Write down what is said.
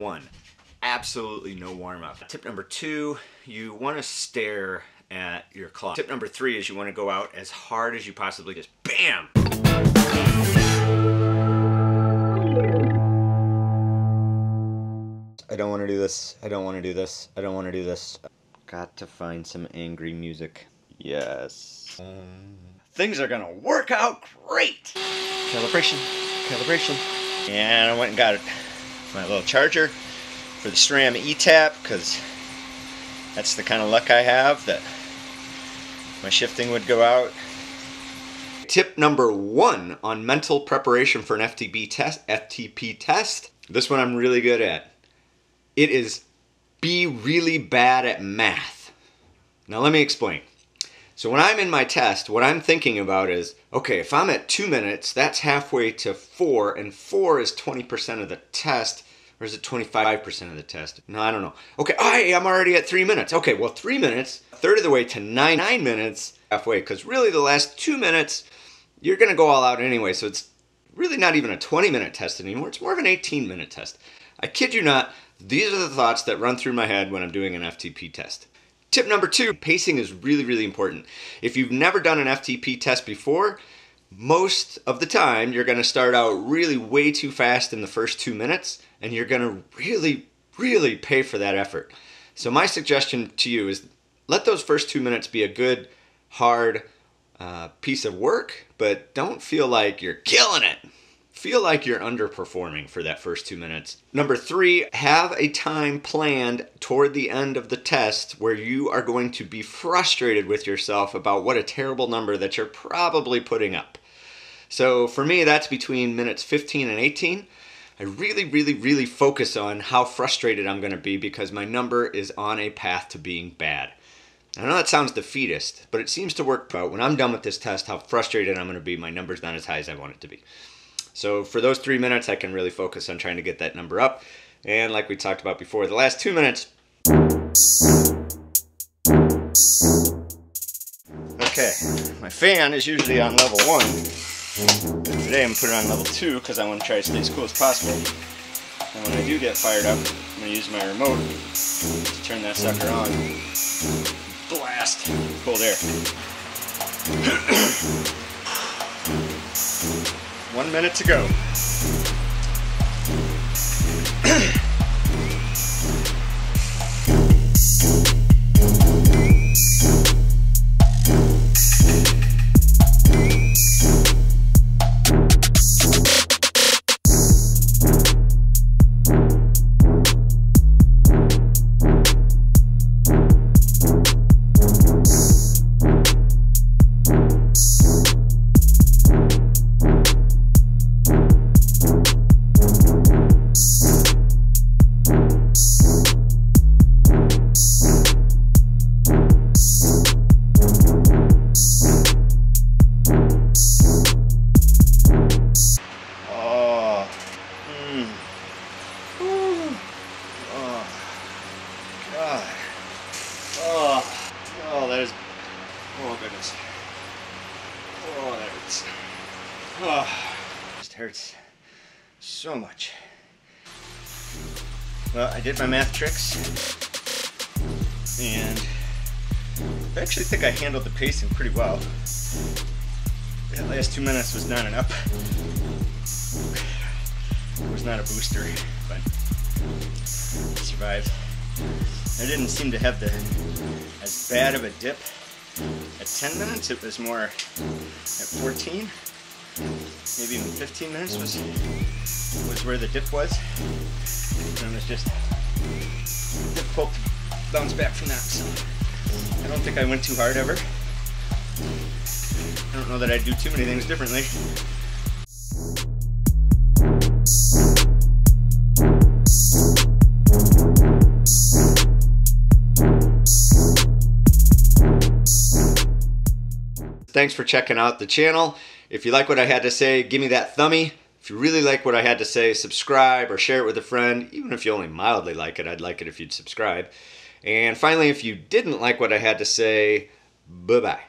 1, absolutely no warm-up. Tip number 2, you want to stare at your clock. Tip number 3 is you want to go out as hard as you possibly just BAM! I don't want to do this. I don't want to do this. I don't want to do this. Got to find some angry music. Yes. Things are gonna work out great. Calibration, calibration. And I went and got my little charger for the SRAM E-Tap, because that's the kind of luck I have that my shifting would go out. Tip number 1 on mental preparation for an FTP test. This one I'm really good at. It is be really bad at math. Now let me explain. So when I'm in my test, what I'm thinking about is, okay, if I'm at 2 minutes, that's halfway to 4, and 4 is 20% of the test, or is it 25% of the test? No, I don't know. Okay, I'm already at 3 minutes. Okay, well 3 minutes, a third of the way to 9 minutes, halfway, because really the last 2 minutes, you're gonna go all out anyway, so it's really not even a 20-minute test anymore, it's more of an 18-minute test. I kid you not, these are the thoughts that run through my head when I'm doing an FTP test. Tip number 2, pacing is really, really important. If you've never done an FTP test before, most of the time you're going to start out really way too fast in the first 2 minutes, and you're going to really, really pay for that effort. So my suggestion to you is let those first 2 minutes be a good, hard piece of work, but don't feel like you're killing it. Feel like you're underperforming for that first 2 minutes. Number 3, have a time planned toward the end of the test where you are going to be frustrated with yourself about what a terrible number that you're probably putting up. So for me, that's between minutes 15 and 18. I really, really, really focus on how frustrated I'm going to be because my number is on a path to being bad. I know that sounds defeatist, but it seems to work out. When I'm done with this test, how frustrated I'm going to be, my number's not as high as I want it to be. So for those 3 minutes, I can really focus on trying to get that number up. And like we talked about before, the last 2 minutes. Okay, my fan is usually on level 1. Today I'm going to put it on level 2 because I want to try to stay as cool as possible. And when I do get fired up, I'm going to use my remote to turn that sucker on. Blast cold air. 1 minute to go. Oh goodness. Oh, that hurts. Oh, it just hurts so much. Well, I did my math tricks, and I actually think I handled the pacing pretty well. That last 2 minutes was not enough. It was not a booster, but I survived. I didn't seem to have as bad of a dip at 10 minutes. It was more at 14, maybe even 15 minutes was where the dip was. And it was just difficult to bounce back from that. So I don't think I went too hard ever. I don't know that I'd do too many things differently. Thanks for checking out the channel. If you like what I had to say, give me that thumbie. If you really like what I had to say, subscribe or share it with a friend. Even if you only mildly like it, I'd like it if you'd subscribe. And finally, if you didn't like what I had to say, bye-bye.